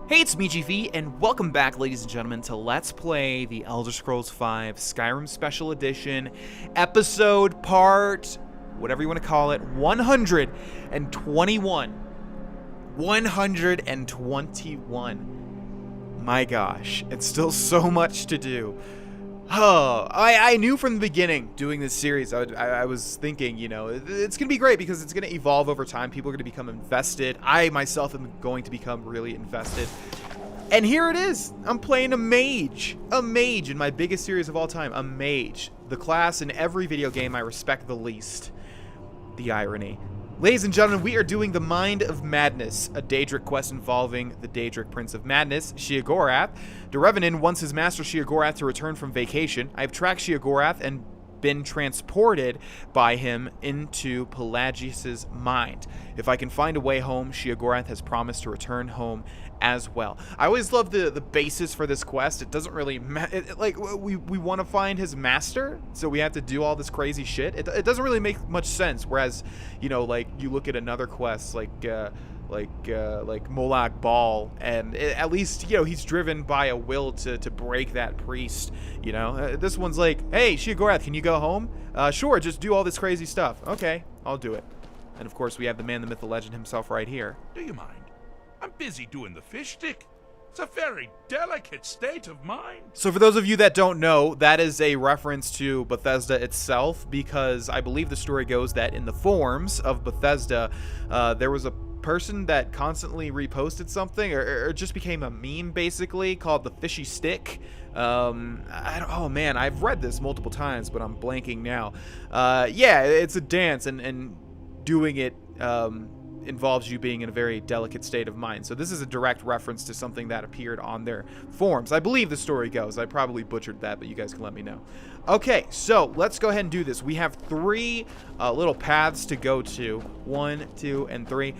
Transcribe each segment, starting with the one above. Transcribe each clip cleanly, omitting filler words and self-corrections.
Hey, it's me, GV, and welcome back, ladies and gentlemen, to Let's Play the Elder Scrolls V Skyrim Special Edition, episode part, whatever you want to call it, 121. 121. My gosh, it's still so much to do. Oh, I knew from the beginning doing this series, I was thinking, you know, it's going to be great because it's going to evolve over time. People are going to become invested. I myself am going to become really invested. And here it is. I'm playing a mage. A mage in my biggest series of all time. A mage. The class in every video game I respect the least. The irony. Ladies and gentlemen, we are doing the Mind of Madness, a Daedric quest involving the Daedric Prince of Madness, Sheogorath. Derevanin wants his master Sheogorath to return from vacation. I have tracked Sheogorath and been transported by him into Pelagius's mind. If I can find a way home, Sheogorath has promised to return home as well. I always love the basis for this quest. It doesn't really like we want to find his master, so we have to do all this crazy shit. It doesn't really make much sense. Whereas, you know, like you look at another quest like Molag Bal, and at least, you know, he's driven by a will to break that priest. You know, this one's like, hey, Sheogorath, can you go home? Sure, just do all this crazy stuff. Okay, I'll do it. And of course, we have the man, the myth, the legend himself right here. Do you mind? I'm busy doing the fish stick. It's a very delicate state of mind. So for those of you that don't know, that is a reference to Bethesda itself, because I believe the story goes that in the forums of Bethesda, there was a person that constantly reposted something or just became a meme, basically, called the fishy stick. Oh man, I've read this multiple times, but I'm blanking now. Yeah, it's a dance, and doing it involves you being in a very delicate state of mind. So this is a direct reference to something that appeared on their forums. I believe the story goes. I probably butchered that, but you guys can let me know. Okay, so let's go ahead and do this. We have three little paths to go to. 1, 2, and 3.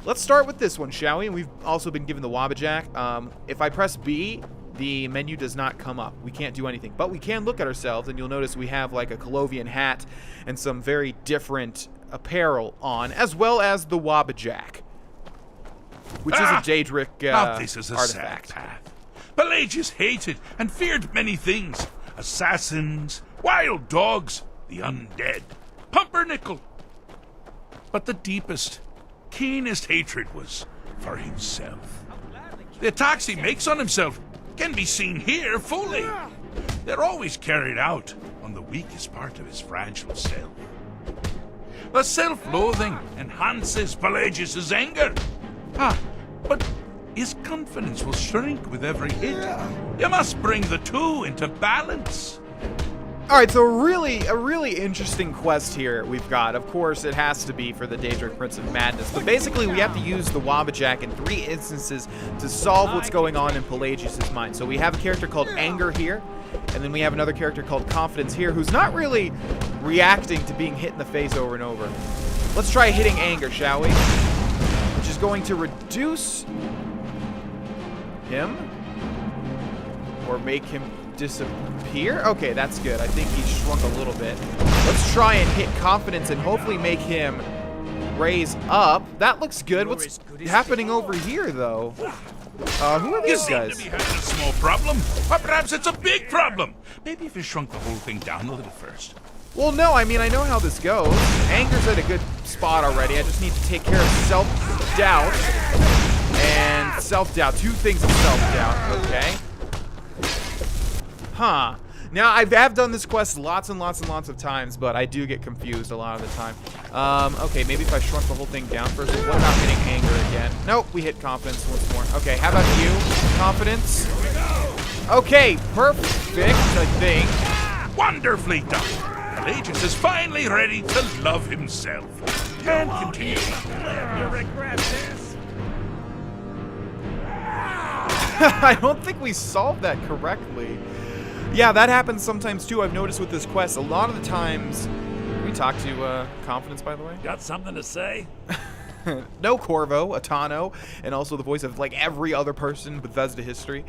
Let's start with this one, shall we? And we've also been given the Wabbajack. If I press B, the menu does not come up. We can't do anything, but we can look at ourselves, and you'll notice we have like a Colovian hat and some very different apparel on, as well as the Wabbajack, which is a Daedric now this is a artifact. sad path. Pelagius hated and feared many things: assassins, wild dogs, the undead, pumpernickel. But the deepest, keenest hatred was for himself. The attacks he makes on himself can be seen here fully. They're always carried out on the weakest part of his fragile self. The self-loathing enhances Pelagius's anger. But his confidence will shrink with every hit. You must bring the two into balance. Alright, so a really interesting quest here we've got. Of course, it has to be for the Daedric Prince of Madness. But basically, we have to use the Wabbajack in 3 instances to solve what's going on in Pelagius's mind. So we have a character called Anger here, and then we have another character called Confidence here, who's not really reacting to being hit in the face over and over. Let's try hitting Anger, shall we? Which is going to reduce him, or make him disappear. Okay, that's good. I think he shrunk a little bit. Let's try and hit Confidence and hopefully make him raise up. That looks good. What's happening over here, though? Who are these guys? You seem to be having a small problem, or perhaps it's a big problem. Maybe if you shrunk the whole thing down a little first. Well, no, I mean, I know how this goes. Anger's at a good spot already. I just need to take care of self-doubt and self-doubt. 2 things of self-doubt, okay? Huh. Now, I have done this quest lots and lots and lots of times, but I do get confused a lot of the time. Okay, maybe if I shrunk the whole thing down first. What about hitting Anger again? Nope, we hit Confidence once more. Okay, how about you? Confidence? Okay, perfect, I think. Wonderfully done. Pelagius is finally ready to love himself. And continue. You regret this? I don't think we solved that correctly. Yeah, that happens sometimes too. I've noticed with this quest, a lot of the times. Can we talk to Confidence, by the way? Got something to say? No, Corvo, Atano, and also the voice of like every other person in Bethesda history,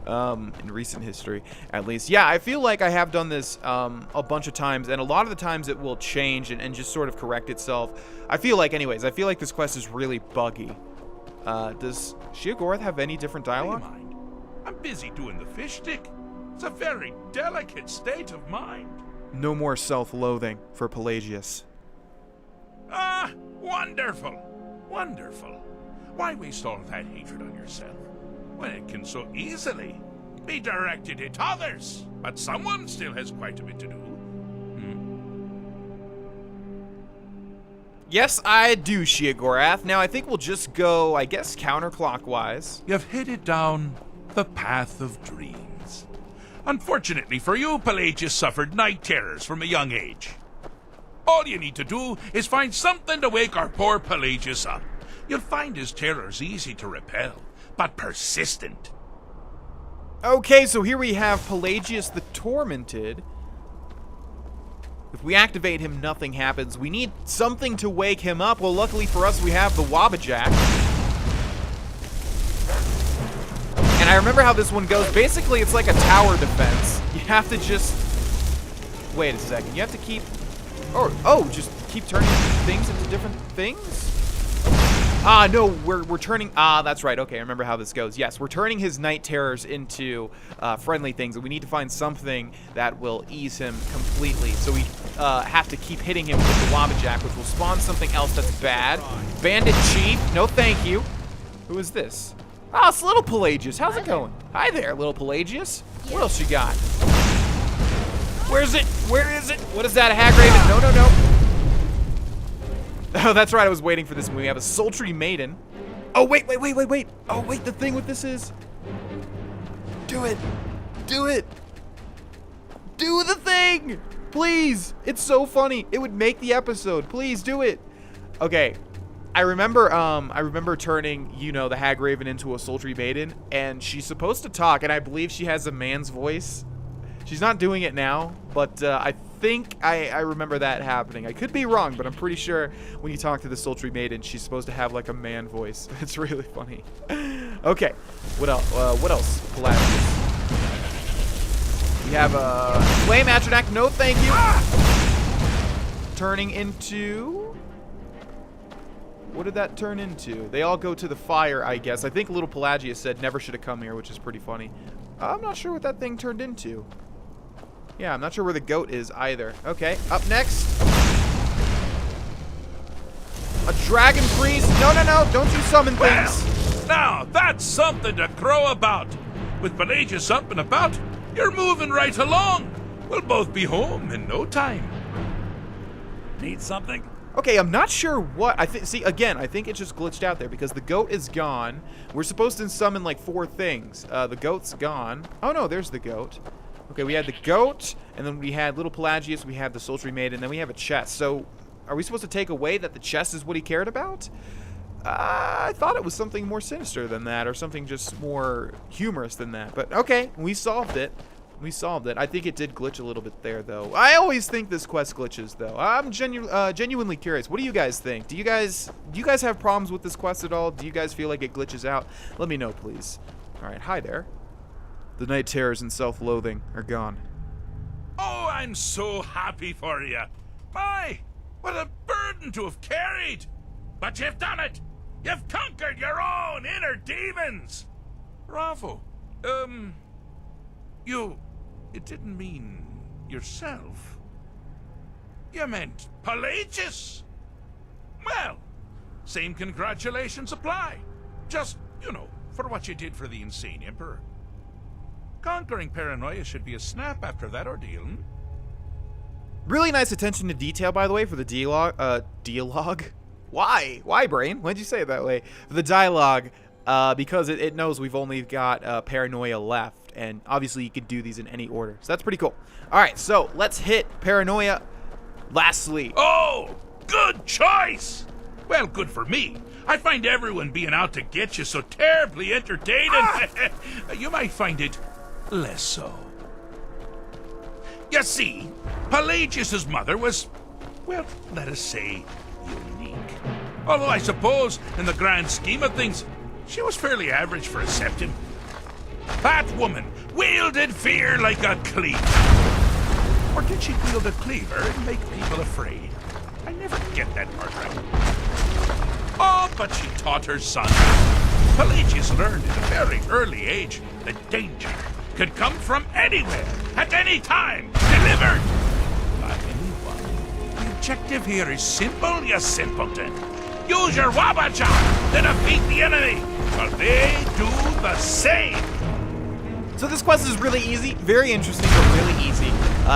in recent history at least. Yeah, I feel like I have done this a bunch of times, and a lot of the times it will change and just sort of correct itself. I feel like, anyways, I feel like this quest is really buggy. Does Sheogorath have any different dialogue? Mind. I'm busy doing the fish stick. It's a very delicate state of mind. No more self-loathing for Pelagius. Ah, wonderful. Wonderful. Why waste all that hatred on yourself when it can so easily be directed at others? But someone still has quite a bit to do. Yes, I do, Sheogorath. Now, I think we'll just go, I guess, counterclockwise. You've headed down the path of dreams. Unfortunately for you, Pelagius suffered night terrors from a young age. All you need to do is find something to wake our poor Pelagius up. You'll find his terrors easy to repel, but persistent. Okay, so here we have Pelagius the Tormented. If we activate him, nothing happens. We need something to wake him up. Well, luckily for us, we have the Wabbajack. And I remember how this one goes. Basically, it's like a tower defense. You have to just... Wait a second. You have to keep... Oh, just keep turning things into different things? Ah, no, we're turning... Ah, that's right. Okay, I remember how this goes. Yes, we're turning his night terrors into friendly things, and we need to find something that will ease him completely. So we have to keep hitting him with the Wabbajack, which will spawn something else that's bad. Bandit Chief, no thank you. Who is this? Oh, it's little Pelagius. How's it going? Hi there, little Pelagius. What else you got? Where's it? Where is it? What is that, a hag raven? No, no, no. Oh, that's right. I was waiting for this one. We have a sultry maiden. Oh, wait. Oh, wait. The thing with this is... Do it. Do it. Do the thing. Please. It's so funny. It would make the episode. Please do it. Okay. I remember turning, the hag raven into a sultry maiden, and she's supposed to talk, and I believe she has a man's voice. She's not doing it now, but I think I remember that happening. I could be wrong, but I'm pretty sure when you talk to the sultry maiden, she's supposed to have like a man voice. It's really funny. Okay, what else? Pelagius. We have a flame Adrenoch. No, thank you. Turning into... What did that turn into? They all go to the fire, I guess. I think little Pelagius said never should have come here, which is pretty funny. I'm not sure what that thing turned into. Yeah, I'm not sure where the goat is either. Okay, up next. A dragon priest. No, don't you summon things. Well, now that's something to crow about. With Pelagius up and about, you're moving right along. We'll both be home in no time. Need something? Okay, I'm not sure what. I think it just glitched out there because the goat is gone. We're supposed to summon like 4 things. The goat's gone. Oh no, there's the goat. Okay, we had the goat, and then we had little Pelagius, we had the sultry maiden, and then we have a chest. So, are we supposed to take away that the chest is what he cared about? I thought it was something more sinister than that, or something just more humorous than that. But okay, we solved it. I think it did glitch a little bit there, though. I always think this quest glitches, though. I'm genuinely curious. What do you guys think? Do you guys have problems with this quest at all? Do you guys feel like it glitches out? Let me know, please. All right, hi there. The night terrors and self-loathing are gone. Oh, I'm so happy for you. My, what a burden to have carried. But you've done it. You've conquered your own inner demons. Bravo. It didn't mean yourself. You meant Pelagius. Well, same congratulations apply. Just, for what you did for the insane emperor. Conquering paranoia should be a snap after that ordeal. Really nice attention to detail, by the way, for the dialogue. Why, brain? Why'd you say it that way? For the dialogue, because it knows we've only got paranoia left. And obviously you can do these in any order. So that's pretty cool. Alright, so let's hit paranoia. Lastly. Oh, good choice. Well, good for me. I find everyone being out to get you so terribly entertaining. You might find it less so. You see, Pelagius's mother was, well, let us say, unique. Although I suppose, in the grand scheme of things, she was fairly average for a septim. That woman wielded fear like a cleaver. Or did she wield a cleaver and make people afraid? I never get that part right. Oh, but she taught her son. Pelagius learned at a very early age that danger could come from anywhere, at any time, delivered by anyone. The objective here is simple, you simpleton. Use your Wabbajack to defeat the enemy, while they do the same. So this quest is really easy, very interesting, but really easy.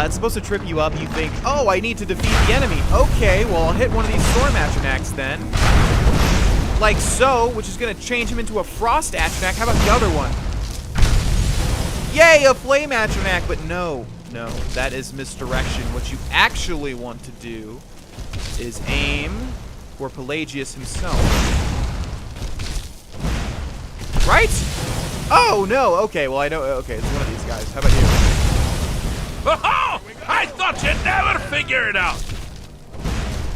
It's supposed to trip you up. You think, oh, I need to defeat the enemy. Okay, well, I'll hit one of these Storm Adrenochs then. Like so, which is going to change him into a Frost Adrenoch. How about the other one? Yay, a Flame Adrenoch, but no, that is misdirection. What you actually want to do is aim for Pelagius himself. Right? Oh, no, okay, well, I know, okay, it's one of these guys. How about you? Oh, I thought you'd never figure it out.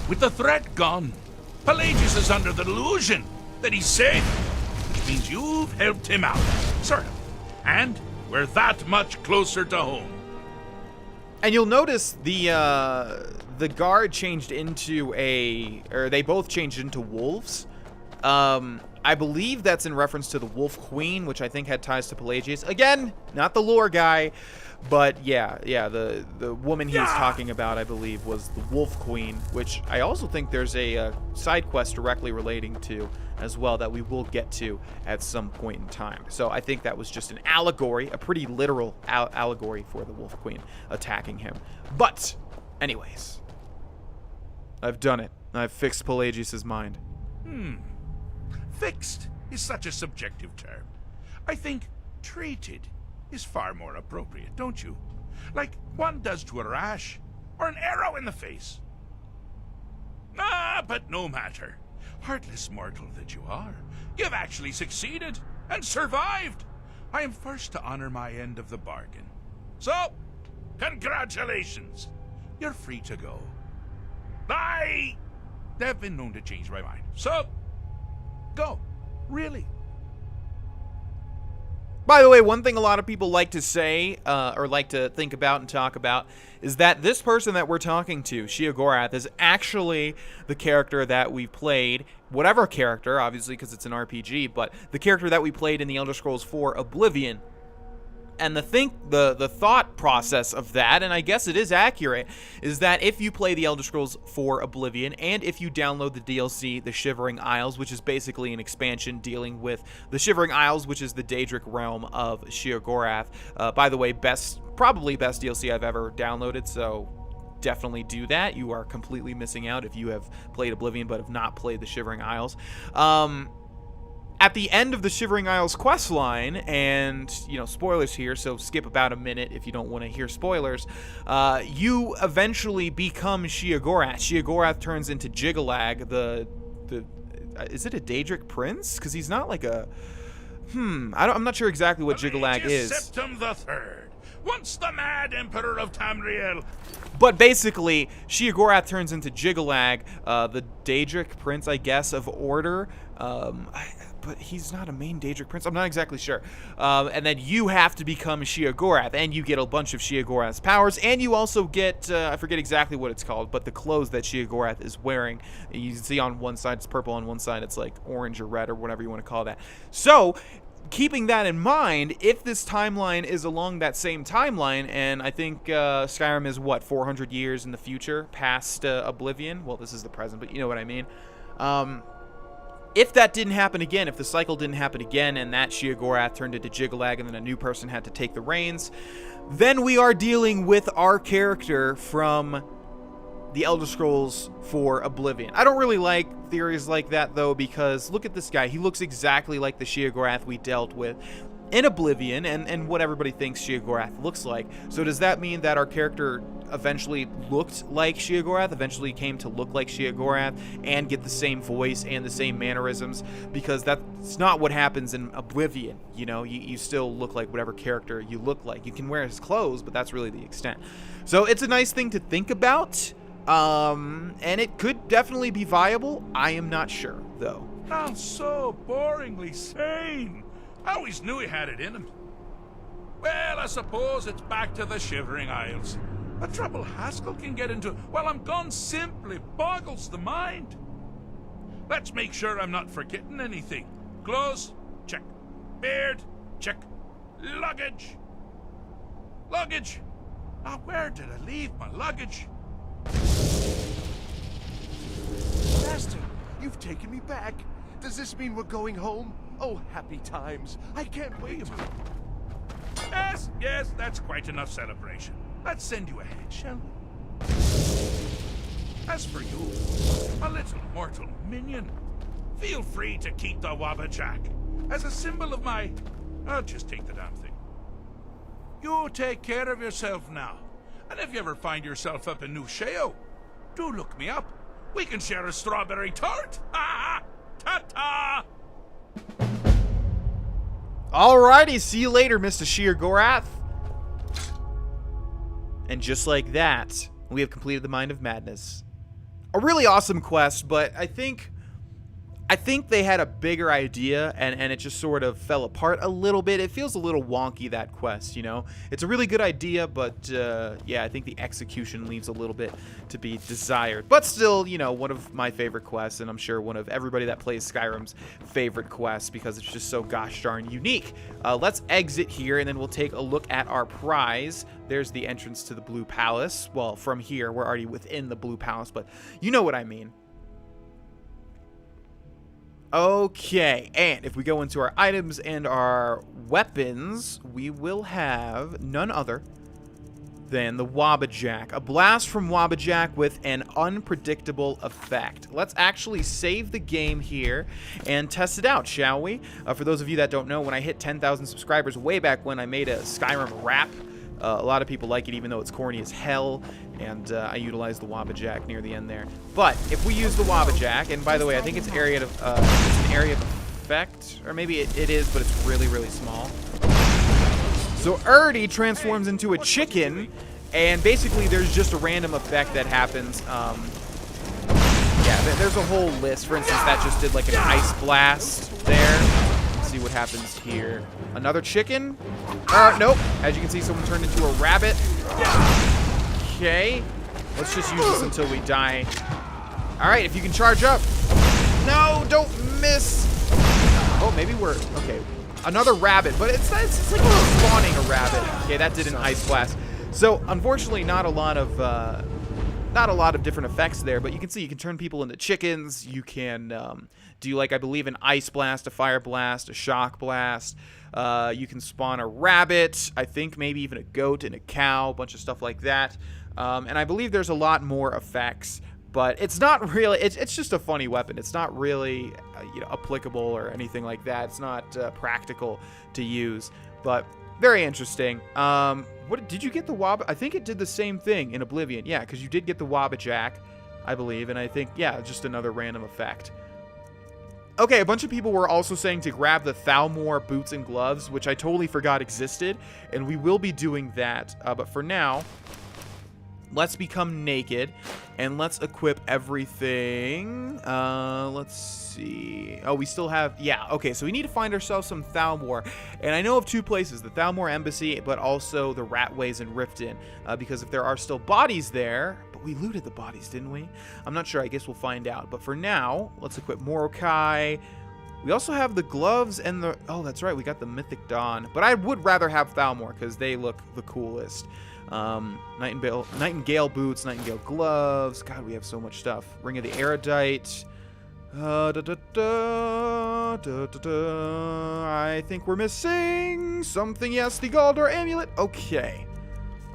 With the threat gone, Pelagius is under the delusion that he's safe, which means you've helped him out, sort of. And we're that much closer to home. And you'll notice the guard changed into or they both changed into wolves. I believe that's in reference to the Wolf Queen, which I think had ties to Pelagius. Again, not the lore guy, but yeah, the woman he was talking about, I believe, was the Wolf Queen, which I also think there's a side quest directly relating to as well that we will get to at some point in time. So I think that was just an allegory, a pretty literal allegory for the Wolf Queen attacking him. But, anyways, I've done it. I've fixed Pelagius's mind. Fixed is such a subjective term. I think treated is far more appropriate, don't you? Like one does to a rash or an arrow in the face. Ah, but no matter. Heartless mortal that you are, you've actually succeeded and survived. I am first to honor my end of the bargain. So, congratulations. You're free to go. I've been known to change my mind. So, go. Really. By the way, one thing a lot of people like to say, or like to think about and talk about, is that this person that we're talking to, Sheogorath, is actually the character that we played, whatever character, obviously because it's an RPG, but the character that we played in the Elder Scrolls IV Oblivion. And the thought process of that, and I guess it is accurate, is that if you play the Elder Scrolls IV Oblivion, and if you download the DLC, The Shivering Isles, which is basically an expansion dealing with the Shivering Isles, which is the Daedric realm of Sheogorath. By the way, probably best DLC I've ever downloaded, so definitely do that. You are completely missing out if you have played Oblivion but have not played the Shivering Isles. At the end of the Shivering Isles questline, and, spoilers here, so skip about a minute if you don't want to hear spoilers, you eventually become Sheogorath. Sheogorath turns into Jiggalag, is it a Daedric prince? Because he's not like a... I'm not sure exactly what Jiggalag is. Septim the Third, once the mad emperor of Tamriel. But basically, Sheogorath turns into Jiggalag, the Daedric prince, I guess, of Order. But he's not a main Daedric prince. I'm not exactly sure. And then you have to become Sheogorath, and you get a bunch of Sheogorath's powers, and you also get, I forget exactly what it's called, but the clothes that Sheogorath is wearing. You can see on one side it's purple, on one side it's like orange or red or whatever you want to call that. So, keeping that in mind, if this timeline is along that same timeline, and I think Skyrim is, 400 years in the future, past Oblivion? Well, this is the present, but you know what I mean. If that didn't happen again, if the cycle didn't happen again, and that Sheogorath turned into Jiggalag, and then a new person had to take the reins, then we are dealing with our character from the Elder Scrolls IV Oblivion. I don't really like theories like that, though, because look at this guy. He looks exactly like the Sheogorath we dealt with in Oblivion, and what everybody thinks Sheogorath looks like. So does that mean that our character eventually looked like Sheogorath, eventually came to look like Sheogorath, and get the same voice and the same mannerisms? Because that's not what happens in Oblivion. You still look like whatever character you look like. You can wear his clothes, but that's really the extent. So it's a nice thing to think about, and it could definitely be viable. I am not sure, though. Oh, so boringly sane. I always knew he had it in him. Well, I suppose it's back to the Shivering Isles. The trouble Haskell can get into while I'm gone simply boggles the mind. Let's make sure I'm not forgetting anything. Clothes? Check. Beard? Check. Luggage? Luggage? Now, where did I leave my luggage? Master, you've taken me back. Does this mean we're going home? Oh, happy times. I can't wait. Yes, yes, that's quite enough celebration. Let's send you ahead, shall we? As for you, a little mortal minion, feel free to keep the Wabbajack as a symbol of my... I'll just take the damn thing. You take care of yourself now. And if you ever find yourself up in New Sheo, do look me up. We can share a strawberry tart. Ah, ta-ta! Alrighty, see you later, Mr. Sheer Gorath. And just like that, we have completed the Mind of Madness. A really awesome quest, but I think they had a bigger idea, and it just sort of fell apart a little bit. It feels a little wonky, that quest, you know? It's a really good idea, but, yeah, I think the execution leaves a little bit to be desired. But still, you know, one of my favorite quests, and I'm sure one of everybody that plays Skyrim's favorite quests, because it's just so gosh darn unique. Let's exit here, and then we'll take a look at our prize. There's the entrance to the Blue Palace. Well, from here, we're already within the Blue Palace, but you know what I mean. Okay, and if we go into our items and our weapons, we will have none other than the Wabbajack. A blast from Wabbajack with an unpredictable effect. Let's actually save the game here and test it out, shall we? For those of you that don't know, when I hit 10,000 subscribers way back when, I made a Skyrim rap. A lot of people like it, even though it's corny as hell, and I utilized the Wabbajack near the end there. But if we use the Wabbajack, and by the way, I think it's an area of effect, or maybe it is, but it's really, really small. So Erdy transforms into a chicken, and basically there's just a random effect that happens. Yeah, there's a whole list. For instance, that just did like an ice blast there. Let's see what happens here. Another chicken? Nope. As you can see, someone turned into a rabbit. Okay. Let's just use this until we die. Alright, if you can charge up. No, don't miss. Oh, maybe we're... Okay. Another rabbit, but it's like spawning a rabbit. Okay, that did an ice blast. So, unfortunately, not a lot of different effects there, but you can see you can turn people into chickens. You can do, like, I believe, an ice blast, a fire blast, a shock blast. You can spawn a rabbit, I think maybe even a goat and a cow, a bunch of stuff like that. And I believe there's a lot more effects, but it's not really, it's just a funny weapon. It's not really, you know, applicable or anything like that. It's not practical to use, but very interesting. What did you get the I think it did the same thing in Oblivion. Yeah, because you did get the Wabbajack, I believe, and I think, yeah, just another random effect. Okay, a bunch of people were also saying to grab the Thalmor boots and gloves, which I totally forgot existed, and we will be doing that. But for now, let's become naked, and let's equip everything. Let's see. Oh, we still have... Yeah, okay, so we need to find ourselves some Thalmor. And I know of two places, the Thalmor Embassy, but also the Ratways in Riften. Because if there are still bodies there... But we looted the bodies, didn't we? I'm not sure. I guess we'll find out. But for now, let's equip Morokai. We also have the gloves and the... Oh, that's right. We got the Mythic Dawn. But I would rather have Thalmor because they look the coolest. Nightingale boots, Nightingale gloves. God, we have so much stuff. Ring of the Erudite. I think we're missing something. Yes, the Galdor amulet. Okay.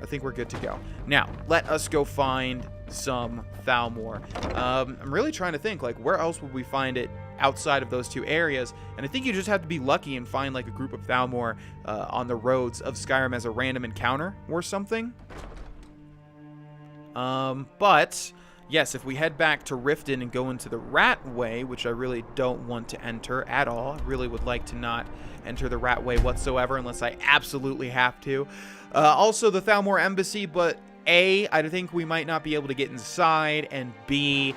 I think we're good to go. Now, let us go find some Thalmor. I'm really trying to think, like, where else would we find it outside of those two areas? And I think you just have to be lucky and find, like, a group of Thalmor on the roads of Skyrim as a random encounter or something. But, yes, if we head back to Riften and go into the Ratway, which I really don't want to enter at all. I really would like to not enter the Ratway whatsoever unless I absolutely have to. Also, the Thalmor Embassy, but A, I think we might not be able to get inside, and B,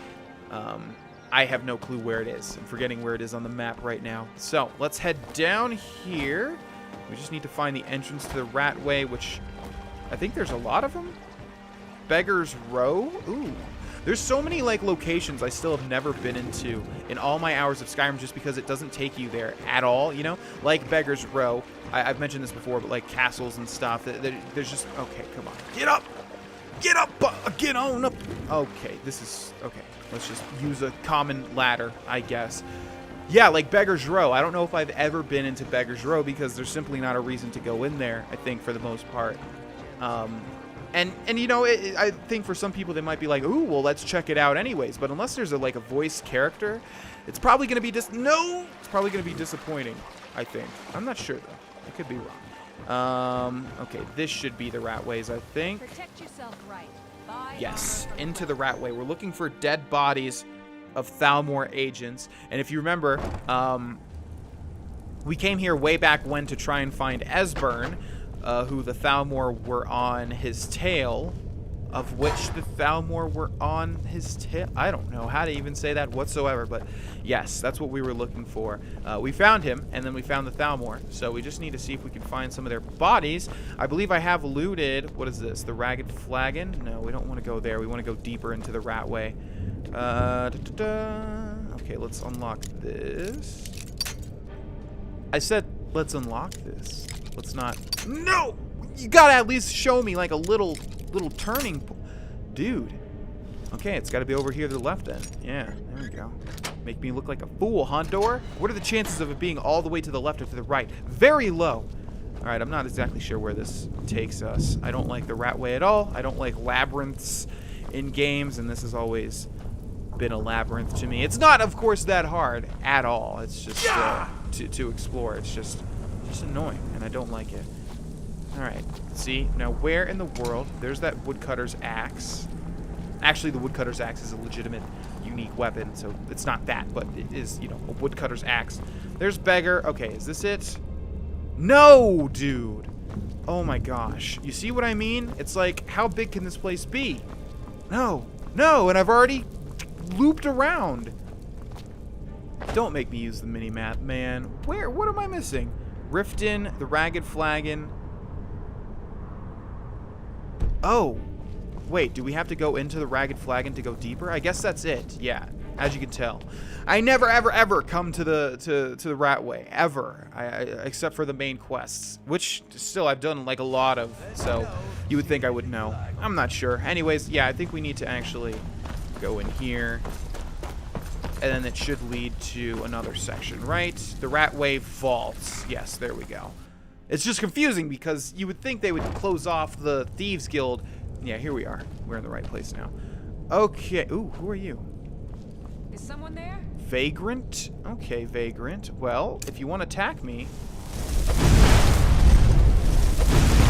I have no clue where it is. I'm forgetting where it is on the map right now. So, let's head down here. We just need to find the entrance to the Ratway, which I think there's a lot of them. Beggar's Row? Ooh. There's so many like locations I still have never been into in all my hours of Skyrim just because it doesn't take you there at all, you know? Like Beggar's Row. I've mentioned this before, but like castles and stuff. There's just... Okay, come on. Get up! Get up! Get on up! Okay, this is... Okay, let's just use a common ladder, I guess. Yeah, like Beggar's Row. I don't know if I've ever been into Beggar's Row because there's simply not a reason to go in there, I think, for the most part. And you know, I think for some people they might be like, ooh, well, let's check it out anyways. But unless there's a voice character, it's probably going to be it's probably going to be disappointing, I think. I'm not sure, though. I could be wrong. Okay, this should be the Ratways, I think. Protect yourself right. Buy Yes, into the Ratway. We're looking for dead bodies of Thalmor agents. And if you remember, we came here way back when to try and find Esbern, who the Thalmor were on his tail, of which the Thalmor were on his tail. I don't know how to even say that whatsoever, but yes, that's what we were looking for. We found him, and then we found the Thalmor, so we just need to see if we can find some of their bodies. I believe I have looted, what is this, the Ragged Flagon? No, we don't want to go there. We want to go deeper into the Ratway. Okay, let's unlock this. I said, let's unlock this. Let's not... No! You gotta at least show me like a little turning... Dude. Okay, it's gotta be over here to the left then. Yeah, there we go. Make me look like a fool, huh, Door? What are the chances of it being all the way to the left or to the right? Very low. Alright, I'm not exactly sure where this takes us. I don't like the Ratway at all. I don't like labyrinths in games, and this has always been a labyrinth to me. It's not, of course, that hard at all. It's just to explore. It's just annoying, and I don't like it. Alright, see, now where in the world, there's that woodcutter's axe. Actually, the woodcutter's axe is a legitimate, unique weapon, so it's not that, but it is, you know, a woodcutter's axe. There's Beggar. Okay, is this it? No, dude! Oh my gosh. You see what I mean? It's like, how big can this place be? No, and I've already looped around. Don't make me use the mini-map, man. What am I missing? Riften, the Ragged Flagon. Oh, wait, do we have to go into the Ragged Flagon to go deeper? I guess that's it, yeah, as you can tell. I never, ever come to the Ratway, ever, except for the main quests, which still I've done like a lot of, so you would think I would know. I'm not sure. Anyways, yeah, I think we need to actually go in here. And then it should lead to another section, right? The Ratway Vaults. Yes, there we go. It's just confusing because you would think they would close off the Thieves Guild. Yeah, here we are. We're in the right place now. Okay. Ooh, who are you? Is someone there? Vagrant? Okay, Vagrant. Well, if you want to attack me... Did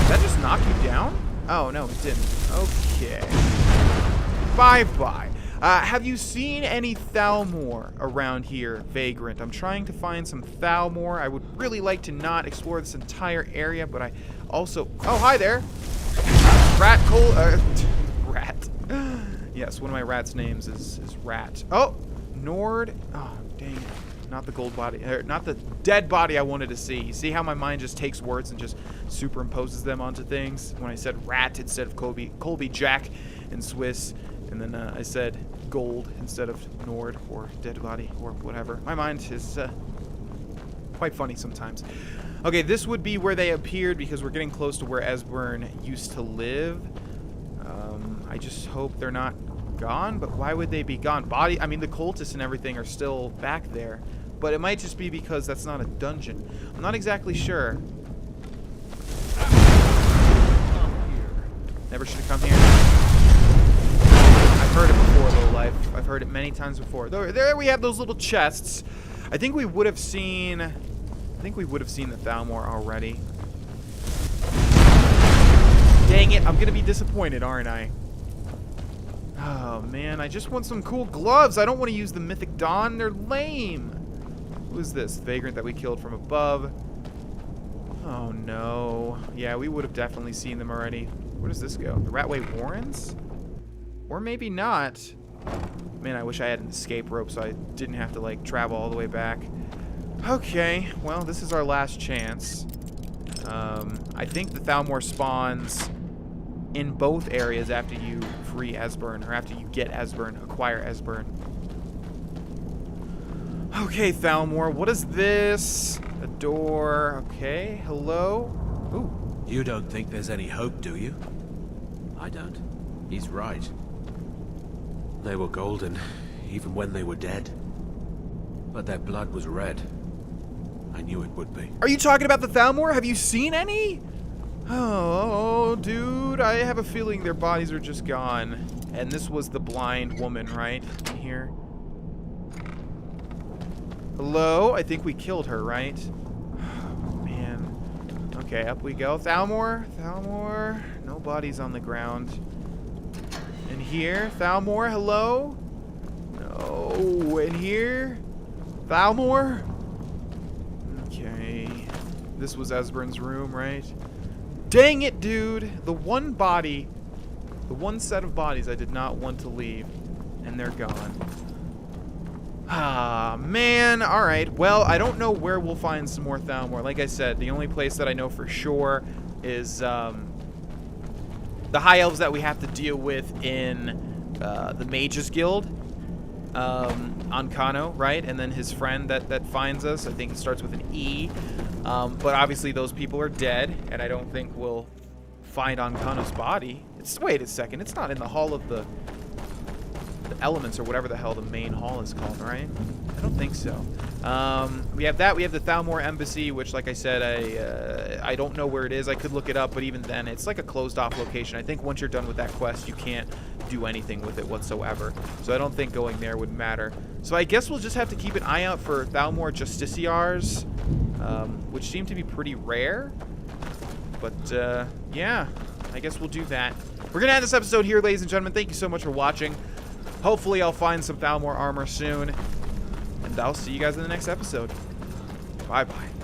that just knock you down? Oh, no, it didn't. Okay. Bye-bye. Have you seen any Thalmor around here, Vagrant? I'm trying to find some Thalmor. I would really like to not explore this entire area, but I also... Oh, hi there! Rat. Yes, one of my rat's names is Rat. Oh! Nord. Oh, dang it. Not the gold body. Not the dead body I wanted to see. You see how my mind just takes words and just superimposes them onto things? When I said rat instead of Colby Jack in Swiss. And then I said gold instead of Nord or dead body or whatever. My mind is quite funny sometimes. Okay, this would be where they appeared because we're getting close to where Esbern used to live. I just hope they're not gone, but why would they be gone? I mean, the cultists and everything are still back there, but it might just be because that's not a dungeon. I'm not exactly sure. Never should have come here. I've heard it before, Low Life. I've heard it many times before. There we have those little chests. I think we would have seen the Thalmor already. Dang it, I'm gonna be disappointed, aren't I? Oh man, I just want some cool gloves. I don't want to use the Mythic Dawn. They're lame. Who's this? Vagrant that we killed from above. Oh no. Yeah, we would have definitely seen them already. Where does this go? The Ratway Warrens? Or maybe not. Man, I wish I had an escape rope so I didn't have to, like, travel all the way back. Okay, well, this is our last chance. I think the Thalmor spawns in both areas after you free Esbern, or after you get Esbern, acquire Esbern. Okay, Thalmor, what is this? A door. Okay, hello? Ooh. You don't think there's any hope, do you? I don't. He's right. They were golden, even when they were dead. But their blood was red. I knew it would be. Are you talking about the Thalmor? Have you seen any? Oh, dude, I have a feeling their bodies are just gone. And this was the blind woman, right? In here. Hello? I think we killed her, right? Oh, man. Okay, up we go. Thalmor? Thalmor? No bodies on the ground. In here? Thalmor, hello? No. In here? Thalmor? Okay. This was Esbern's room, right? Dang it, dude! The one body, the one set of bodies I did not want to leave, and they're gone. Ah, man. Alright, well, I don't know where we'll find some more Thalmor. Like I said, the only place that I know for sure is the High Elves that we have to deal with in the Mages Guild on Kano, right? And then his friend that finds us, I think it starts with an E. But obviously those people are dead, and I don't think we'll find Ankano's body. Wait a second, it's not in the Hall of the Elements, or whatever the hell the main hall is called, right? I don't think so. We have that. We have the Thalmor Embassy, which, like I said, I don't know where it is. I could look it up, but even then, it's like a closed-off location. I think once you're done with that quest, you can't do anything with it whatsoever. So I don't think going there would matter. So I guess we'll just have to keep an eye out for Thalmor Justiciars, which seem to be pretty rare. But, yeah, I guess we'll do that. We're going to end this episode here, ladies and gentlemen. Thank you so much for watching. Hopefully I'll find some Thalmor armor soon. And I'll see you guys in the next episode. Bye-bye.